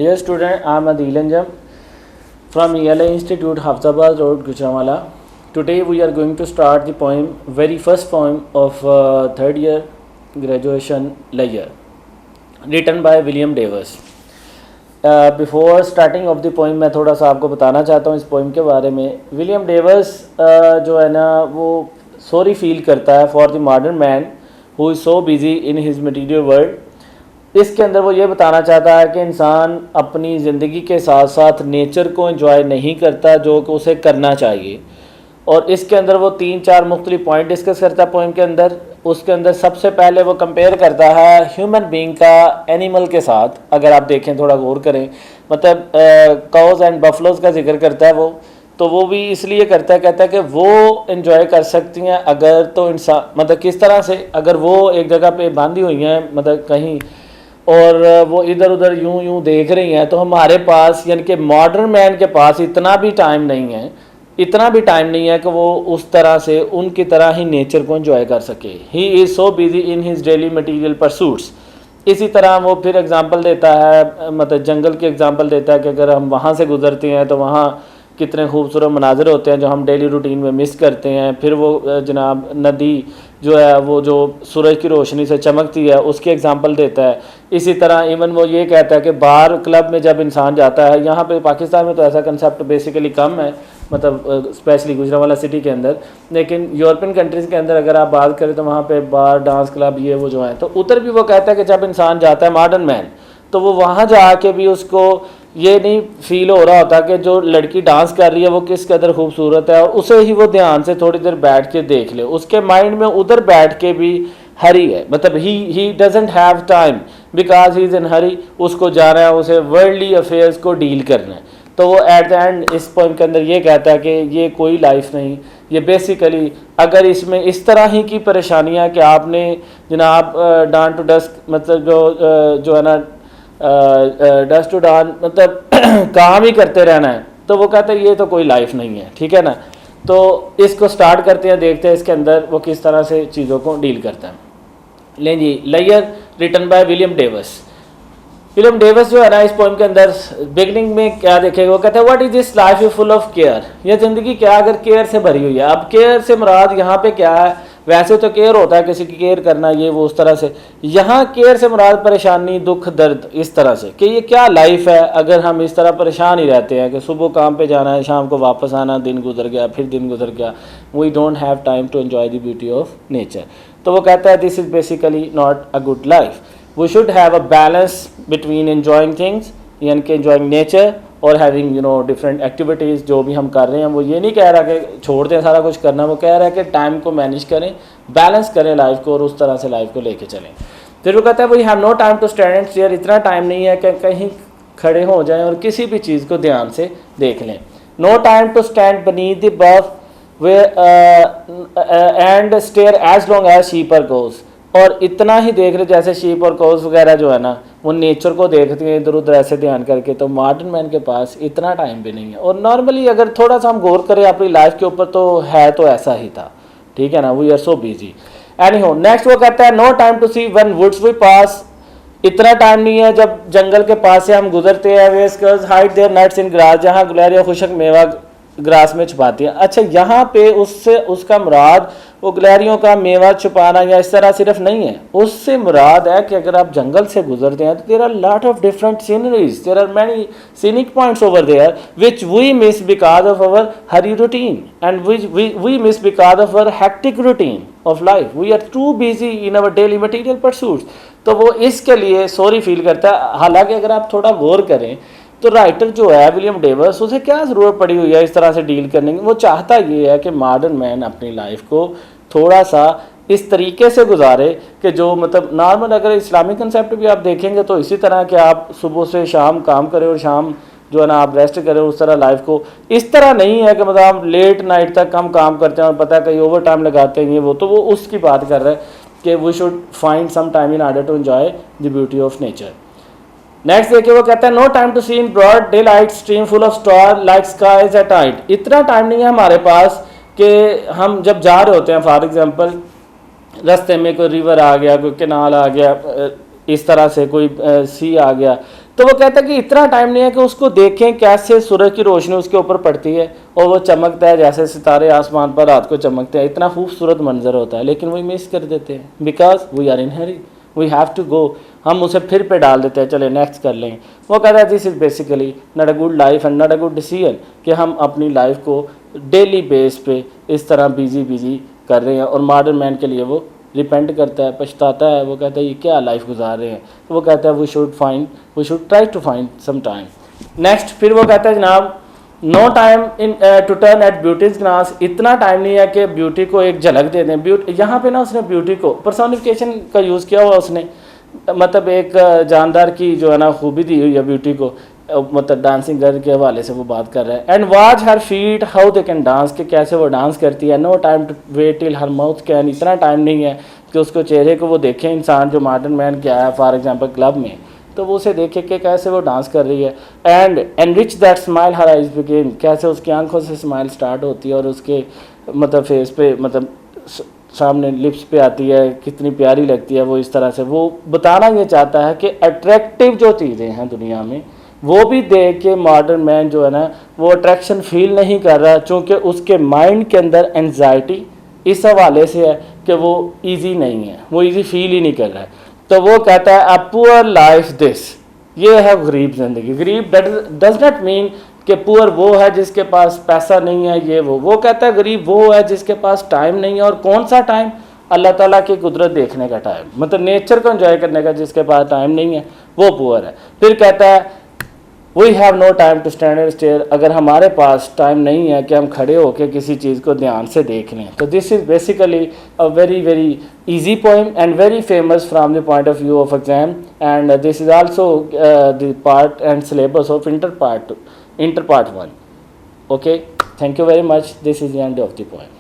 Dear student, I am Adil Anjam from ELA Institute, Hafzabad Road, Gujranwala. Today we are going to start the poem, very first poem of third year graduation layer, written by William Davis. Before starting of the poem मैं थोड़ा सा आपको बताना चाहता हूँ इस poem के बारे में. विलियम डेविस जो है ना वो सॉरी फील करता है for the modern man who is so busy in his material world. इसके अंदर वो ये बताना चाहता है कि इंसान अपनी ज़िंदगी के साथ साथ नेचर को एंजॉय नहीं करता जो कि उसे करना चाहिए. और इसके अंदर वो 3-4 मुख्तलिफ पॉइंट डिस्कस करता है पोइम के अंदर. उसके अंदर सबसे पहले वो कंपेयर करता है ह्यूमन बीइंग का एनिमल के साथ. अगर आप देखें थोड़ा गौर करें, मतलब काउज एंड बफलोज का जिक्र करता है वो. तो वो भी इसलिए करता है, कहता है कि वो एंजॉय कर सकती हैं अगर तो इंसान, मतलब किस तरह से, अगर वो एक जगह पे बांधी हुई हैं मतलब कहीं और वो इधर उधर यूं देख रही हैं, तो हमारे पास यानी कि मॉडर्न मैन के पास इतना भी टाइम नहीं है कि वो उस तरह से उनकी तरह ही नेचर को एंजॉय कर सके. He is so busy in his daily material pursuits. इसी तरह वो फिर एग्जांपल देता है, मतलब जंगल की एग्जांपल देता है कि अगर हम वहाँ से गुजरते हैं तो वहाँ कितने खूबसूरत मनाज़र होते हैं जो हम डेली रूटीन में मिस करते हैं. फिर वो जनाब नदी जो है वो जो सूरज की रोशनी से चमकती है उसकी एग्जांपल देता है. इसी तरह इवन वो ये कहता है कि बार क्लब में जब इंसान जाता है, यहाँ पे पाकिस्तान में तो ऐसा कंसेप्ट बेसिकली कम है, मतलब स्पेशली गुजरांवाला सिटी के अंदर, लेकिन यूरोपियन कंट्रीज़ के अंदर अगर आप बात करें तो वहाँ पे बार डांस क्लब ये वो जो है. तो उधर भी वो कहता है कि जब इंसान जाता है मॉडर्न मैन तो वो वहाँ जाके भी उसको ये नहीं फील हो रहा होता कि जो लड़की डांस कर रही है वो किस कदर खूबसूरत है, और उसे ही वो ध्यान से थोड़ी देर बैठ के देख ले. उसके माइंड में उधर बैठ के भी हरी है, मतलब he doesn't have time because he is in hurry. उसको जाना है, उसे वर्ल्डली अफेयर्स को डील करना है. तो वो एट द एंड इस पॉइंट के अंदर ये कहता है कि ये कोई लाइफ नहीं, ये बेसिकली अगर इसमें इस तरह ही की परेशानियां कि आपने जनाब डान टू डस्क, मतलब जो है ना डस्ट टू डान, मतलब काम ही करते रहना है, तो वो कहते हैं ये तो कोई लाइफ नहीं है. ठीक है ना. तो इसको स्टार्ट करते हैं, देखते हैं इसके अंदर वो किस तरह से चीज़ों को डील करता है. लें जी, लेयर written by William Davies. William Davies जो है ना इस पोइम के अंदर बिगनिंग में क्या देखेगा, वो कहता है what is this life is full of care. ये ज़िंदगी क्या अगर केयर से भरी हुई है. अब केयर से मुराद यहाँ पे क्या है, वैसे तो केयर होता है किसी की केयर करना ये वो उस तरह से, यहाँ केयर से मुराद परेशानी दुख दर्द इस तरह से कि ये क्या लाइफ है अगर हम इस तरह परेशान ही रहते हैं कि सुबह काम पे जाना है, शाम को वापस आना, दिन गुजर गया, फिर दिन गुजर गया. We don't have time to enjoy the beauty of nature. तो वो कहता है this is basically not a good life. We should have a balance between enjoying things, यानी कि enjoying nature और having different activities. जो भी हम कर रहे हैं वो ये नहीं कह रहा कि छोड़ दें सारा कुछ करना, वो कह रहा है कि टाइम को मैनेज करें, बैलेंस करें लाइफ को और उस तरह से लाइफ को लेके चलें. फिर वो कहता है we have no time to stand and stare. इतना टाइम नहीं है कि कहीं खड़े हो जाएं और किसी भी चीज़ को ध्यान से देख लें. No time to stand beneath the buff and stare as long as sheep or goes. और इतना ही देख रहे जैसे शीप और कोस वगैरह जो है ना वो नेचर को देखती हैं इधर उधर ऐसे ध्यान करके. तो मॉडर्न मैन के पास इतना टाइम भी नहीं है. और नॉर्मली अगर थोड़ा सा हम गौर करें अपनी लाइफ के ऊपर तो है तो ऐसा ही था. ठीक है ना. We are so busy. Anyhow, next वो कहता है no time to see when woods we pass. इतना टाइम नहीं है जब जंगल के पास से हम गुजरते हैं. Where squirrels hide their nuts in grass. जहाँ गुलेरिया खुशक मेवा ग्रास में छुपाती है. अच्छा, यहाँ पे उससे उसका मुराद वो गुलेरियों का मेवा छुपाना या इस तरह सिर्फ नहीं है. उससे मुराद है कि अगर आप जंगल से गुजरते हैं तो there are lot of different sceneries, there are many scenic points over there which we miss because of our hurry routine and we miss because of our hectic routine of life. We are too busy in our daily material pursuits. तो वो इसके लिए sorry feel करता है. हालांकि अगर आप थोड़ा गौर करें तो राइटर जो है विलियम डेविस, उसे क्या ज़रूरत पड़ी हुई है इस तरह से डील करने की. वो चाहता ये है कि मॉडर्न मैन अपनी लाइफ को थोड़ा सा इस तरीके से गुजारे कि जो मतलब नॉर्मल, अगर इस्लामिक कंसेप्ट भी आप देखेंगे तो इसी तरह कि आप सुबह से शाम काम करें और शाम जो है ना आप रेस्ट करें. उस तरह लाइफ को इस तरह नहीं है कि मतलब आप लेट नाइट तक हम काम करते हैं और पता है कहीं ओवर टाइम लगाते हैं ये वो. तो वो उसकी बात कर रहे हैं कि we should find some time in order to enjoy the beauty of nature. Next देखिए वो कहता है no time to see in broad daylight stream full of star like skies at night. इतना टाइम नहीं है हमारे पास कि हम जब जा रहे होते हैं, फॉर एग्जांपल रास्ते में कोई रिवर आ गया, कोई कैनाल आ गया, इस तरह से कोई सी आ गया, تو وہ کہتا ہے کہ اتنا ٹائم نہیں ہے کہ اس کو دیکھیں کیسے سورج کی روشنی اس کے اوپر پڑتی ہے اور وہ چمکتا ہے جیسے ستارے آسمان پر رات کو چمکتے ہیں, اتنا خوبصورت منظر ہوتا ہے, لیکن وہی مس کر دیتے ہیں because we are in hurry, we have to go. ہم اسے پھر پہ ڈال دیتے ہیں, چلے نیکسٹ کر لیں. وہ کہتا ہے this is basically not a good life and not a good decision کہ ہم اپنی لائف کو ڈیلی بیس پہ اس طرح بیزی کر رہے ہیں. اور ماڈرن مین کے لیے وہ ریپینٹ کرتا ہے, پچھتاتا ہے, وہ کہتا ہے یہ کیا لائف گزار رہے ہیں. وہ کہتا ہے we should try to find some time. Next پھر وہ کہتا ہے جناب no time in to turn at beauty's glance, اتنا ٹائم نہیں ہے کہ بیوٹی کو ایک جھلک دے دیں. یہاں پہ نا اس نے بیوٹی کو پرسونیفیکیشن کا یوز کیا ہوا اس نے, مطلب ایک جاندار کی جو ہے نا خوبی دی ہوئی ہے بیوٹی کو, مطلب ڈانسنگ گرل کے حوالے سے وہ بات کر رہا ہے. And watch her feet how they can dance, کہ کیسے وہ ڈانس کرتی ہے. No time to wait till her mouth can, اتنا ٹائم نہیں ہے کہ اس کو چہرے کو وہ دیکھیں انسان جو ماڈرن مین کیا ہے فار ایگزامپل کلب میں, تو وہ اسے دیکھے کہ کیسے وہ ڈانس کر رہی ہے. And enrich that smile her eyes began, کیسے اس کی آنکھوں سے اسمائل سٹارٹ ہوتی ہے اور اس کے مطلب فیس پہ مطلب سامنے لپس پہ آتی ہے, کتنی پیاری لگتی ہے وہ. اس طرح سے وہ بتانا یہ چاہتا ہے کہ اٹریکٹیو جو چیزیں ہیں دنیا میں وہ بھی دیکھ کے ماڈرن مین جو ہے نا وہ اٹریکشن فیل نہیں کر رہا, چونکہ اس کے مائنڈ کے اندر انزائٹی اس حوالے سے ہے کہ وہ ایزی نہیں ہے, وہ ایزی فیل ہی نہیں کر رہا ہے. تو وہ کہتا ہے اے پور لائف دس, یہ ہے غریب زندگی. غریب ڈز ناٹ مین کہ پور وہ ہے جس کے پاس پیسہ نہیں ہے یہ وہ کہتا ہے غریب وہ ہے جس کے پاس ٹائم نہیں ہے. اور کون سا ٹائم؟ اللہ تعالیٰ کی قدرت دیکھنے کا ٹائم, مطلب نیچر کو انجوائے کرنے کا جس کے پاس ٹائم نہیں ہے وہ پور ہے. پھر کہتا ہے we have no time to stand and stare, اگر ہمارے پاس ٹائم نہیں ہے کہ ہم کھڑے ہو کے کسی چیز کو دھیان سے دیکھ لیں. تو this is basically a very very easy poem and very famous from the point of view of exam, and this is also the part and syllabus of inter part 1. Okay, thank you very much. This is the end of the poem.